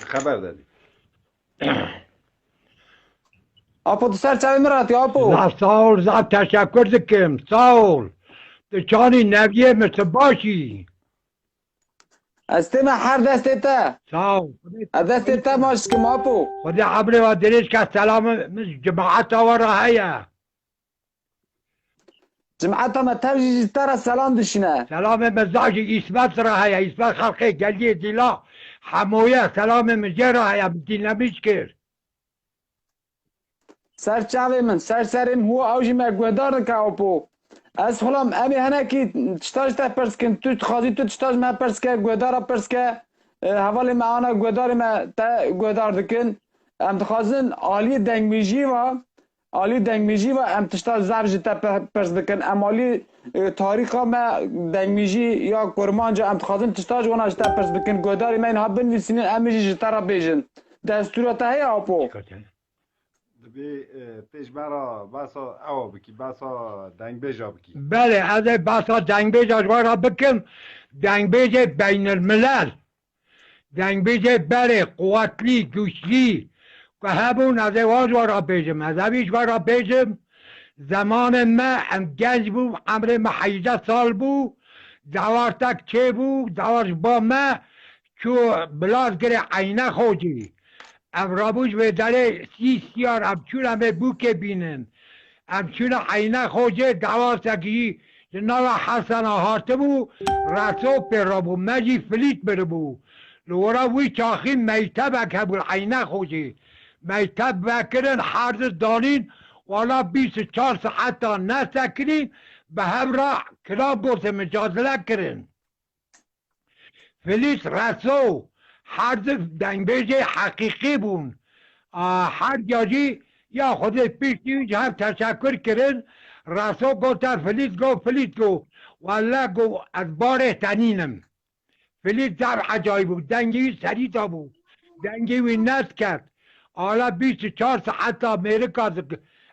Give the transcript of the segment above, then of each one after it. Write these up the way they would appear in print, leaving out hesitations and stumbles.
خبر دادی آپو تو سر چاوی مراتی آپو لا ساول زاد تشکر دکم ساول تو چانی نویه مثل باشی استمع هر دست تا ساول دست تا ماش کم آپو خودی عبر و دریش که سلام جماعت آورا هیا جمعت ما تبجي ترى السلام دشنا سلام مزاج اسمت را هیا اسمت خلقی گلی دیلا حمویه سلام مجر را هیا دینامیش کرد سر چاوی من سرم هو اوجی ما گودار که آپو از خلام امی هنه کی تشتاج تا پرسکن تو خازی تو تشتاج ما پرسکه گودارا پرسکه حوالی معانا گودار ما تا گودار دکن ام تخازن عالی دنگمیجی و ام تشتاج زرج تا پرس دکن ام عالی تاریخا ما دنگمیجی یا کرمانجا ام تخازن تشتاج وناش تا پرس دکن گوداری ما این ها بنویسین امیجی جتارا بیجن دستورتا هی آپو دبی پیش برا بسا او بکی بسا دنگ بجا بکی بله از بسا دنگ بیج را بکن دنگ بیج بین الملل دنگ بیج بره قوتلی گوشلی که همون از واج را بیجم از اویش را بیجم زمان ما ام گنج بو عمر ما 18 سال بو دوارتک چه بو دوارش با ما چو بلاز گره عینه خوجی ام رابوش به داره سیار ام چون همه بو که بینن ام چون عینه خوجه دوارتکی جناب حسن آهارته بو رسو پر رابو مجی فلیت بره بو لورا وی چاخی میتب که عینه خوجی میتب بکرن حرز دانین والا 24 ساعت تا نسکنین به هم را کلاب برسه مجازله کرن فلیس رسو حرز دنگبیج حقیقی بون هر جاجی یا خود پیش دیویج هم تشکر کرن رسو گفتن فلیس گو والا گو از بار تنینم فلیس در عجایب بود دنگی سریتا بود دنگی نست کرد حالا 24 ساعت تا امریکا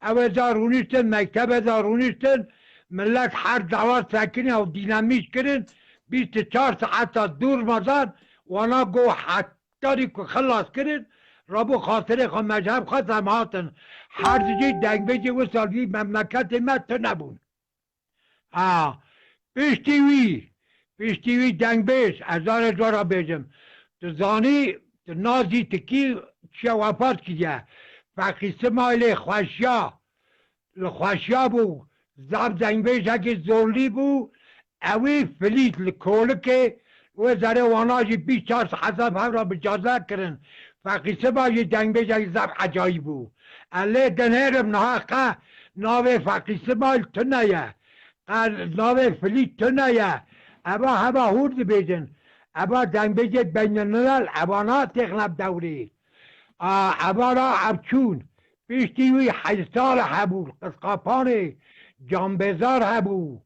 او دارونیستن مکتب دارونیستن ملت هر دوار سکنی او دینامیش کرن 24 ساعت تا دور مزان وانا گو حتی که خلاص کرن رابو خاطر خود مذهب خواست هم هاتن هر جی دنگ بجی و سالوی مملکت ما تو نبون پیشتیوی دنگ بیش ازار جارا بیجم تو زانی تو نازی تکی چه وفات کیه فقیسه مایل خوشیا بو زب دنگ بیش اگه زولی بو اوی فلیت لکوله که و زره واناجی 24 ساعت هم را بجازه کرن فقیسه مایل دنگ بیش اگه زب عجایی بو علی دنهرم نهاقه ناوه فقیسه مایل تو نیه ناوه فلیت تو نیه ابا هبا هورد بیجن ابا دنگ بیجت بین الملل ابانا تغلب دوری ابا را ابچون پیشتیوی 8 سال هبو قسقاپان جانبزار هبو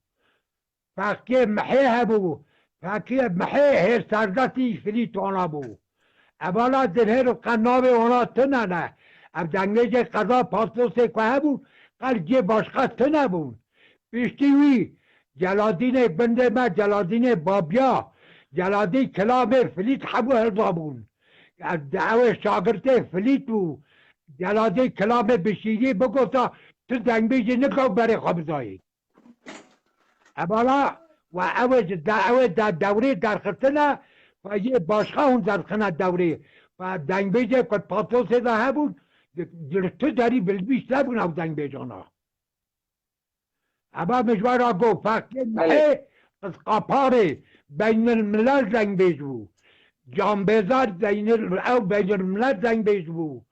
فقیه محی هبو فقیه محی هر سردتی فلیت وانا بو ابانا دنه رو قناب وانا تو نه اب دنگ بیجت قضا پاسپورت که هبو قل جه باشقه تو نبون پیشتیوی جلادین بنده ما جلادین بابیا جلادی کلام فلیت حبو هرزابون دعوه شاگرده فلیت بو جلادی کلام بشیری بگفتا تو دنگ بیجی نکو بره خبزایی ابالا و اوه در دوره در خطنه و یه باشقه اون در خنه دوره و دنگ بیجی که پاتو سیده هبون تو داری بلبیش نبون او دنگ بیجانا اما مجوارا گو فقیه محی قسقاپاره بین الملل دنگ بیج بو جانبزار بین الملل دنگ بیج بو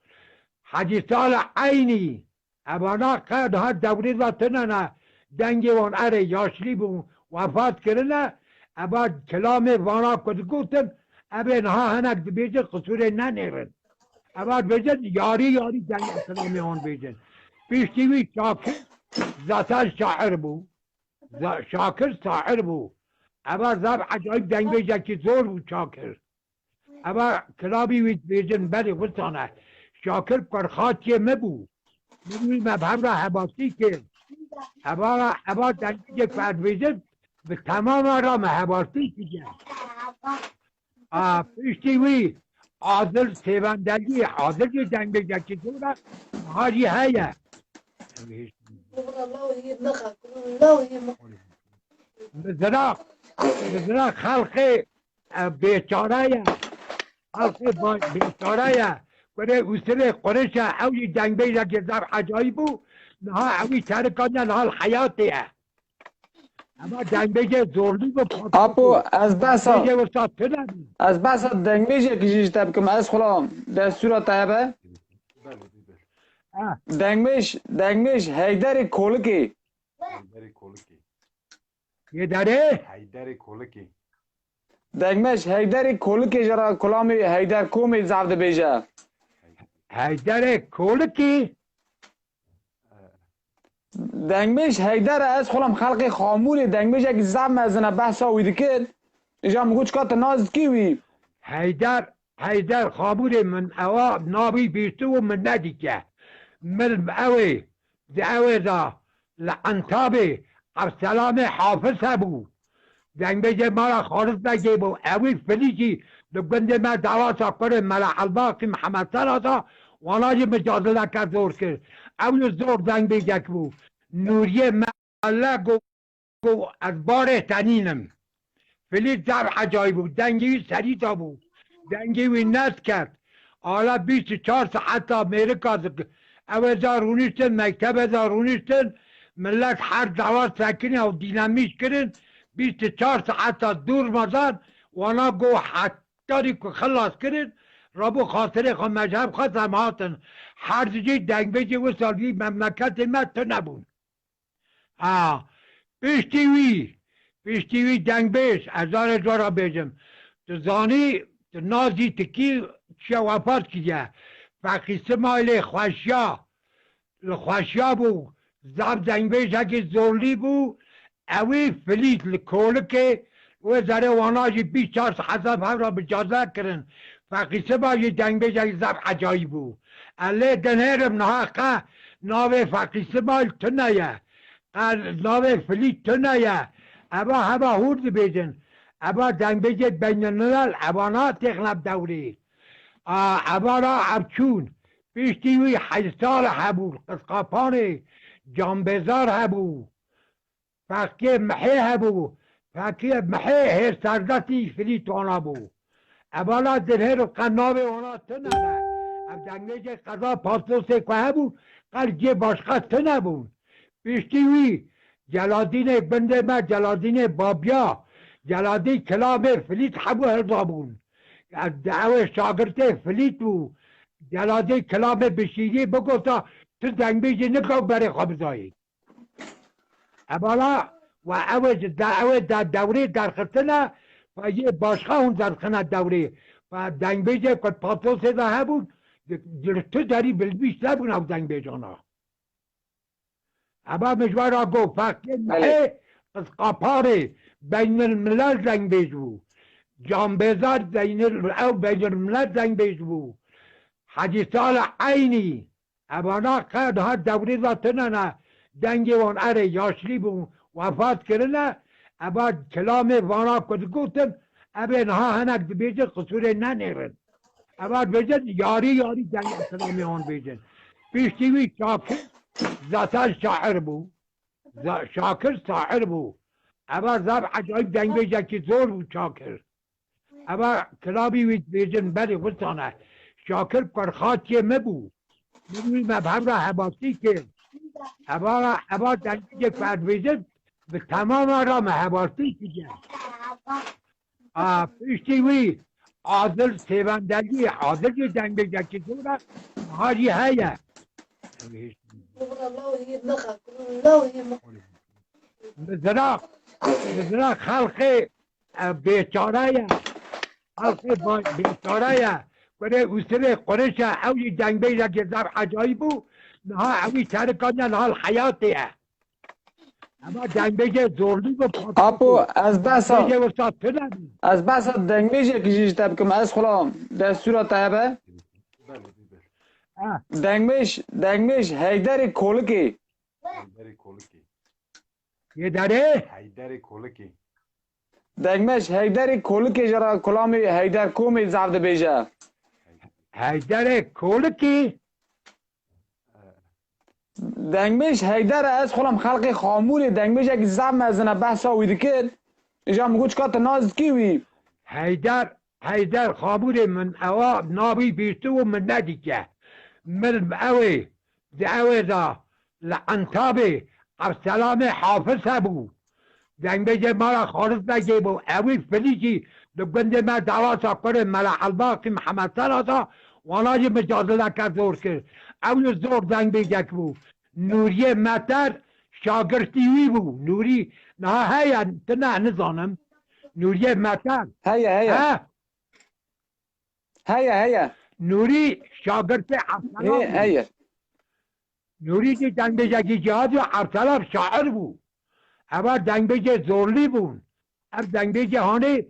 8 سال عینی ابانا قد ها دوری ذاتنه دنگی وان اره یاشلی بو وفات کرنه ابا کلام وانا کد گوتن ابا نها هنک بیجن قصور ننیرن ابا بیجن یاری دنگ کلامی وان بیجن پیشتیوی شاکر ذاتن شاعر بو شاکر شاعر بو اما زب عجایب دنگ بیجن که زور بو شاکر اما کلابی وید بیجن بری وستانه شاکر پرخاطی مبو میدونی مبهم را حباسی کرد اما دنگ بیجن فرد بیجن به تمام را محباسی کرد پیشتیوی عادل سیوندگی عادل یه دنگ بگه که دورا هاجی هیا بزرا خلق بیچاره خلق بیچاره کنه اوسر قرش اوی دنگ بگه که زب عجایی بو نها اوی ترکانیا نها الحیاتیه اما دنگ بگه زورلی بو آپو از بسا بگه وسط تنم از بسا دنگمیش کشیش تب کم از خلام دستور طیبه بله دنگمیش هیدر کولکی حیدر کولکی یه داره حیدر کولکی دنگمیش هیدر کولکی جرا کلامی هیدر کومی زفت بیجه هیدر کولکی دنگمیش هیدر از خلام خلق خامولی دنگمیش اگه زب مزنه بحثا ویدی کد ایجا مگو چکات ناز کیوی هیدر خابور من اوا نابی بیستو و من ندیکه من اوی دا لعنتابی ارسلان حافظ هبو دنگ بجه مارا خالص بگه بو اوی فلیجی دو ما دواسا کنه ملح الباقی محمد سلاسا وانا مجادله که زور کرد اوی زور دنگ بجه بو نوریه مالا گو از بار تنینم فلیج زب عجایی بود دنگی سریع تا بود دنگی نت کرد حالا 24 ساعت تا امریکا او رونیشتن مکتب رونیشتن ملت هر دوار سکنی او دینامیش کرن 24 ساعت تا دور مزان وانا گو حتاری که خلاص کرن رابو خاطر خود مذهب خواست هم هاتن هر جی دنگ بجی و سالگی مملکت ما تو نبون پیشتیوی دنگ بیش ازار جارا بیجم تو زانی تو نازی تکی چه وفات کیه فقیسه مایل خوشیا بو زب دنگ بیش اگه زورلی بو اوی فلیت لکولکه و زره واناجی 24 حساب هم را بجازه کرن فقیسه باید دنگ بیش اگه زب عجایی بو علی دنهرم نحقه ناوه فقیسه مایل تو نیه ناوه فلیت تو نیه ابا هبا هورد بیجن ابا دنگ بجد بین الملل ابانا تغلب دوری ابا را ابچون پیشتیوی 8 سال هبو قسقاپان جانبزار هبو فقیه محی هبو فقیه محی هر سردتی فلیت وانا بو ابانا دنهر قناب وانا تنه اب دنگ بجد قضا پاسوسه که هبو قل جه باشقه تنه بون پیشتیوی جلادین بنده ما جلادین بابیا جلادی کلام فلیت حبو هرزابون دعوه شاگرته فلیت بو جلادی کلام بشیری بگوتا تو دنگ بیجی نکو بره خبزایی ابالا و اوه در دوری در خطنه و یه باشخه اون در خنه دوری و دنگ بیجی کت پاتوسه ده هبون تو داری بلبیش نبون او دنگ بیجانا ابا مجوارا گو فقیه محه از قاپاره بین الملل زنگ بیج بو جانبزار بین الملل زنگ بیج بو حدیثال عینی ابانا قد ها دوری ذاتنه دنگی وان اره یاشلی بو وفات کرنه ابا کلام وانا کد گوتن ابا نها هنک بیجن قصور ننیرن ابا بیجن یاری دنگ اسلامی آن بیجن پیشتیوی شاکر ذاتان شاعر بو شاکر شاعر بو ابا زب عجایب دنگ بیجن که زور بو شاکر ابا کلابی وید بیجن بلی وستانه شاکر پرخاطی مبو مبوی مبهم را حباسی که ابا دنگ بیجن فرد بیجن به تمام را محباسی که پیشتیوی عادل سیوندگی عادل یه دنگ بیجن که زور هاجی هیا بزرا خلق بیچاره خلق بیچاره کنه اوسر قرش اوی دنگ بیجه که زب عجایی بو نها اوی ترکانیا نها الحیاتیه اما دنگ بیجه زورلی بو آپو از بسا بیجه وسط تنم از بسا دنگمیش کشیش تب کم از خلام دستور طیبه دنگمیش هیدر کولکی حیدر کولکی یه داره حیدر کولکی دنگمیش هیدر کولکی جرا کلامی هیدر کومی زفت بیجه حیدر کولکی دنگبیش هیدر از خودم خلق خاموری دنگبیش اگه زب مزنه بحثا ویدی کرد ایجا مگو چکات ناز کیوی حیدر خامور من اوا نابی بیستو و من ندیگه من اوی دا لعنتابی ارسلام حافظ هبو دنگبیش مارا خالص نگیبو اوی فلیجی دو ما دواسا کنه ملا الباقی محمد سلاسا وانا جی مجازه کرد زور کرد اول زور دنگبیش بو نوری متر شاگرتیوی بو نوری نه هیا تنه نزانم نوری متر هیا نوری شاگرت ارسلان هیا نوری که دنگبیش جهاد و ارسلان شاعر بو اما دنگبیش زورلی بون اب دنگبیش هانه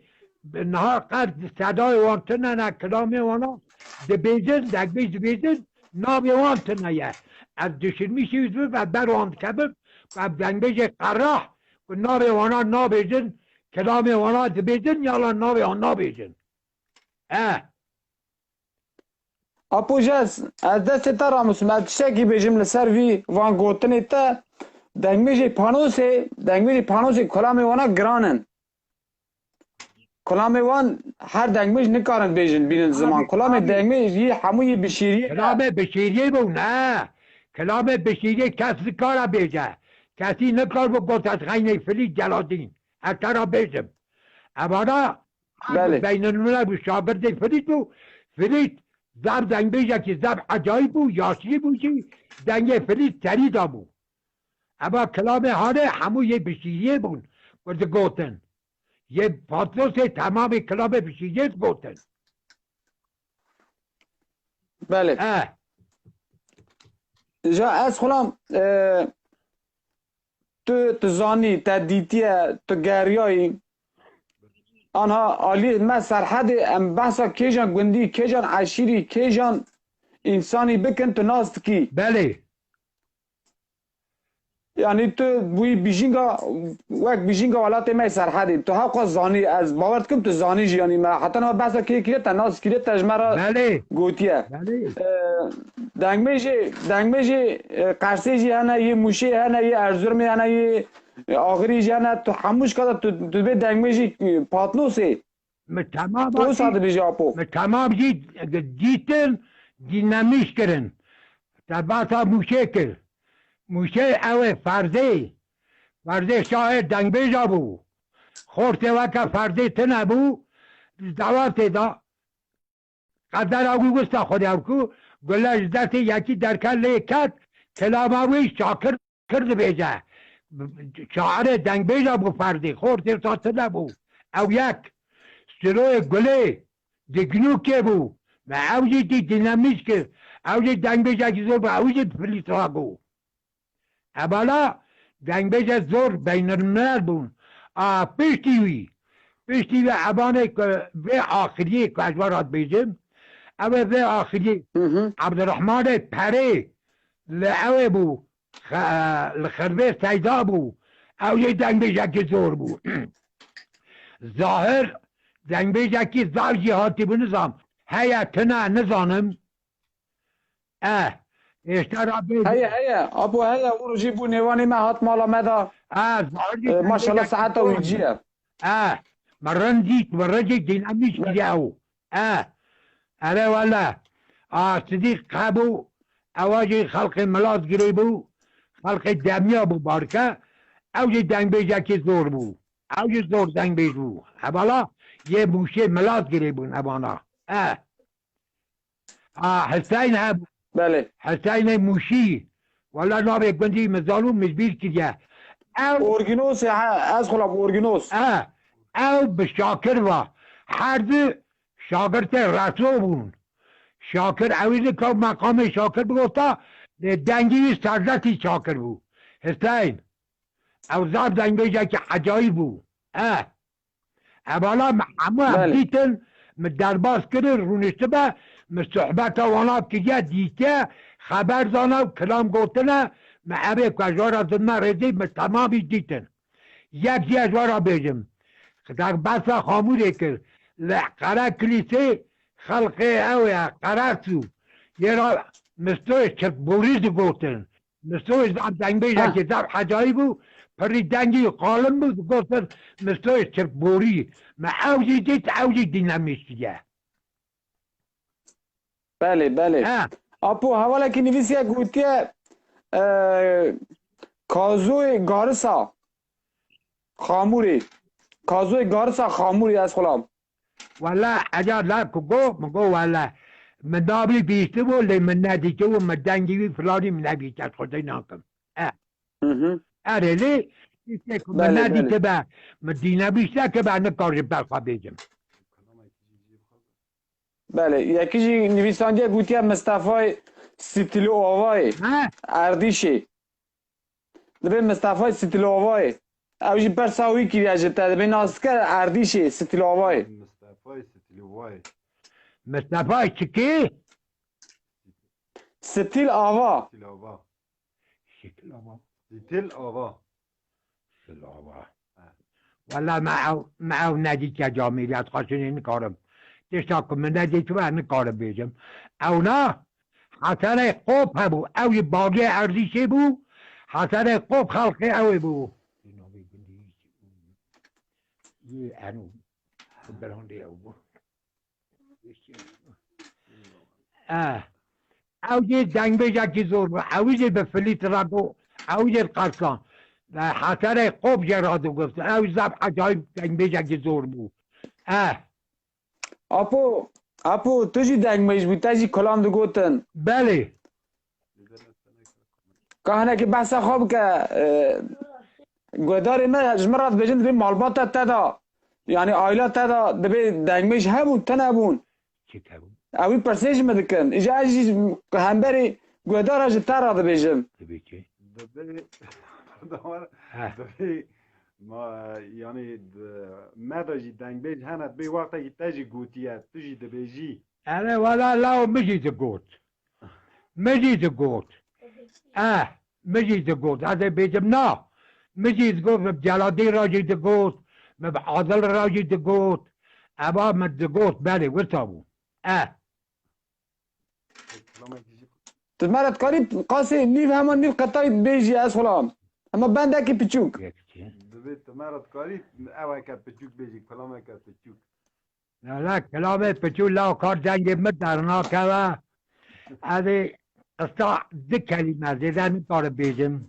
نه قد صدای وانتنه نه کلامی وانا دبیزن دنگبیش دبیزن نابی وانتنه یه از دشرمی شوید و برواند کبب و دنگبیش قرح و نابی وانا نابیزن کلامی وانا دبیزن یالا نابی وانا نابیزن اپوجاز از دست تا راموس مدشکی بجم لسر وی وان گوتنی تا دنگبیش پانوسی کلامی وانا گرانن کلام وان هر دنگمیش نکارن بیجن بینن زمان کلام دنگمیش یه هموی بشیریه کلام بشیریه بو نه کلام بشیریه کسی کارا بیجه کسی نکار بو گفت از غینه فلید جلادین حتی را بیجم اما بله بین الملل بو شاگرد فلید بو فلید زب دنگ بیجه که زب عجایب بو یاشری بو چی دنگ فلید تریدا بو اما کلام هانه هموی بشیریه بون ورد گوتن یه پاتروس تمام کلام بشیریه گوتن بله جا از خلام تو زانی تا دیتیه تو گریایی آنها عالی ما سرحد ام بحثا کیجان گندی کیجان عشیری کیجان انسانی بکن تو ناست کی بله یعنی تو بوی بیشینگا وقت بیشینگا ولات ما سرحدی تو حق زانی از باورت کم تو زانی جیانی ما حتی ما بحثا کی تا ناست کی تجمرا بله گوتیه بله دنگمیجی قرسی جی هنه یه موشی هنه یه ارزرمی هنه یه آخری جی هنه تو هموش کده تو به دنگمیجی پاتنوسی تو ساده بیجی آپو تمام دیتن دینامیش کرن در باتا موشه کر موشه اوه فرده شاه دنگبیجا بو خورته وکا فرده تنه بو دوات دا قدر آگو گستا خود اوکو گلش دست یکی درکن لیکت کلاماوی شاکر کرد بیجه شاعر دنگبیجا بو فرده خورته ساته نبو او یک سروی گله دگنو که بو و اوجی دی دینامیش که اوجی دنگبیجا که زور بو اوجی پلیس راگو اولا دنگبیجا زور بین الملل بون پیشتی وی ابانه که وی آخریه که اجوارات بیجم اوه وی آخریه عبدالرحمن پره لعوه بو لخربه سیدا بو اوجی دنگبیجا که زور بو ظاهر دنگبیجا که زار جهاتی بو نظام هیتنا نظانم اشترا بید هیا ابو هیا او روشی بو نیوانی ما هات مالا مدا ماشالله ساعتا ویجیه مرنجی دینامیش کجاو اره والا صدیق قابو اواجی خلق ملاز گری بو خلق دمیا بو بارکه اوجی دنگبیجا که زور بو اوجی زور دنگبیج بو اولا یه موشه ملاز گری بو نبانا حسین هم بله حسین موشی والا نابه گندی مزالو مزبیر کجا اورگینوس از خلاب اورگینوس او بشاکر و هر دو شاگرد رسول بون شاکر اویل که مقام شاکر بگوستا دنگی سرزتی شاکر بو حسین او زب دنگی که عجایب بو اولا همه هم دیتن درباز کرد رونشته با صحبت وانا که دیته خبر دانا کلام گوتنه معبه کجارا دنما رزی تمامی دیتن یک اجوارا بیجم در بسا خاموره کرد لقره کلیسه خلقی اویا قرارتو یه را مستوی چرک بوری دو گوتن مستوی زب دنگ بیجا که زب حجایی بو پری دنگی قالم بود گوتن مستوی چرک بوری ما اوجی دیت اوجی دینامیش دیگه بله بله ها اپو حوالا که نویسیه گوتیه کازوی گارسا خاموری کازوی گارسا خاموری از خلام والله اجاد لا كوكو مكو والله من دابي بيستو اللي من نادي جو من دنجي فلاني من نبي تاخذي ناكم اري لي يسكو من بله نادي بله تبع مدينه بيشتا تبع نقار بالخا بيجم بله یکی جی نویسنده گوتیه مصطفی ستیلو آوای ها اردیشی دبی مصطفی ستیلو آوای او جی پرساوی کریه جتا دبی ناسکر اردیشی ستیلو آوای مصطفى ستلواي مصطفى شكي ستیل آوا ستل آوا شكل الله ستل آوا الله والله معه نادي كجاميلات خاصني نقارب تشتاكم من نادي تبع نقارب بيجم او نا حسن قوب هبو او يباقي ارديشي بو حسن قوب خلقي او بو انو بلوندي او بو او جي دنگ بيجا كي زور او جي بفليت رادو او جي القرصان حسن قوب جرادو قفت او زب عجايب دنگ بيجا كي زور بو اپو تو جی دنگ مجبور تا جی کلام دو گوتن بله که که بحث خواب که گودار ما جمرات بجن دبی مالبات تدا یعنی آیلات تدا دبی دنگ مج هبون تنبون چه کبو اوی پرسیج مدکن اجا اجی همبری گودار اج ترا دبیجم دبی چه دبي دبي ما يعني ما دجي دنگ بيج هنا بي وقت تجي قوتيات تجي دبيجي انا ولا لا مجي تقوت مجي تقوت مجي تقوت هذا بيجم نا مجي تقوت بجلادي راجي تقوت بعضل راجي تقوت ابا ما تقوت بالي ورتابو لما تجي تمرت قریب قاسی نیف همان نیف قطعی بیجی از خلام اما بنده که پچوک دبي تمارت قريب او كات بتجوك بيجي كلامه كات بتجوك لا كلامي بتقول لا كار جنگ مدرنا كذا هذه قصة دي كلمة زي ذا نقار بيجم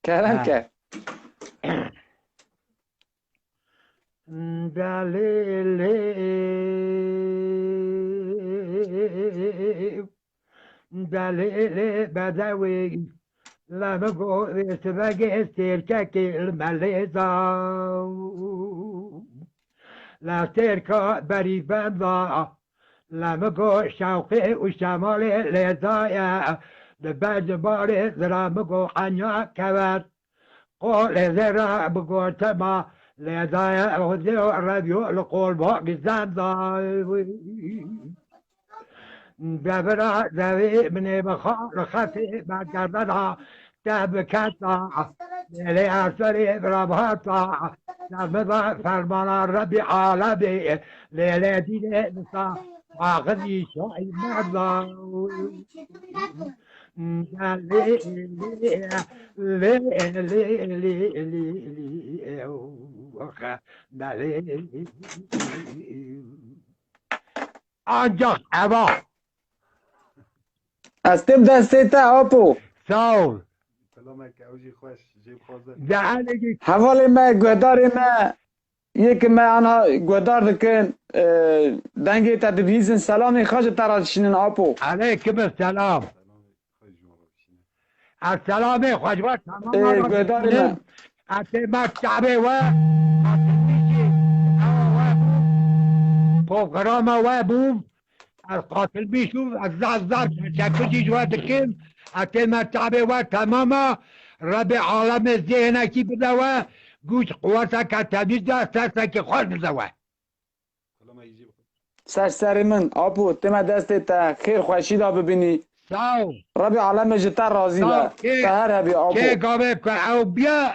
کردن که دليل بدوي لا نقول سبق استركك المليزة لا تركا بريفان ضاع لا مقو شوقي وشمالي لزايا لباج باري ذرا مقو حنيا كبر قول ذرا مقو تما لزايا وذيو ربيو لقول باقي زنضاي دبرا ذوي من بخار خفي ما قدرها تبكتا لي أسري بربهتا نبضا فرمان ربي عالمي ليلة دي نسا واخذي شوي مرضى أنجح أبا از تب دسته تا اپو ثور كلامه كاوجي خوش جيب خوزه زعلقي حوالی ما گودار ما یک ما آنها گودار دکن دنگی تا دبیزن سلامی خواج تراشینن اپو عليكم السلام سلام خيج مرة بشينا السلام خجبات تمام گودار ما أتما الشعبي و بروغرام وابوم القاتل بيشوف الزعزع شكوشي جوات كيم أتما الشعبي و تماما ربي عالم الزينة كي بدوا قوش قواتك تبيزا ساسك خوش بدوا كلامه يجيب سر سر من اپو تما دسته تا خیر خوشی دا ببینی ساو ربی عالم جتا راضی با که تهر هبی اپو گاوه که او بیا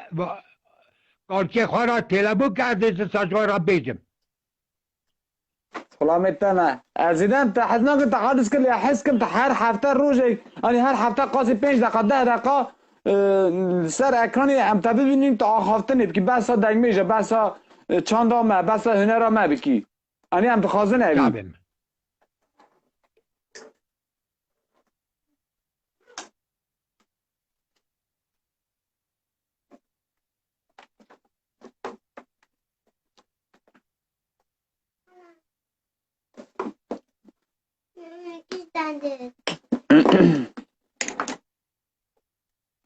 قال که خورا تلبو کرده ساشوار را بیجم خلامتنا ازیدن تا حزنا که تقادس کلی حس کم تا هر هفته روزی یعنی هر هفته قاسی 5 دقیقه 10 دقیقه سر اکرانی ام تا ببینیم تا هفته نب که بس دنگمیجه بس چاندامه بس هنرامه بکی یعنی ام بخوازن اوی شابم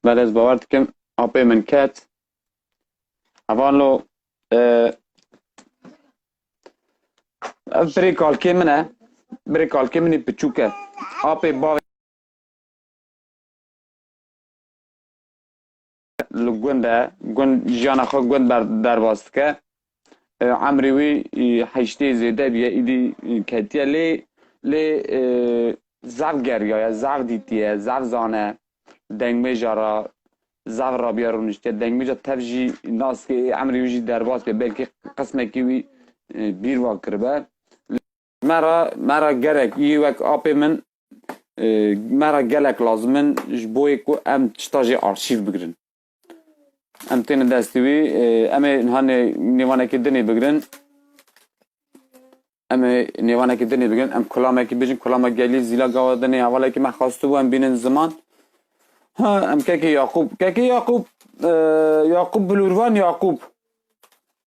بله از باور کم آپی من کت اوان لو بری کالکی منه بری کالکی منی پچوکه آپی باوی لو گونده گوند جانا خو گوند بر درواست که عمری وی حشته زیده بیه ایدی کتیه لی زغ گرگاه زغ دیتیه زغ زانه دنگمیجا را زغ را بیارونشته دنگمیجا تفجی ناس که عمری ویجی درواست بیه بلکه قسمه که وی بیر واکربه مرا گرک یوک آپی من مرا گلک لازمن جبوی که ام چتاجی آرشیف بگرن ام تین دستوی ام هنه نیوانه که دنی بگرن ام نیوانه که دنی بگرن ام کلامه که بجن کلامه گلی زیلا گاوا دنی اوله که من خواسته بو ام بینن زمان ها ام که یعقوب یعقوب بلوروان یعقوب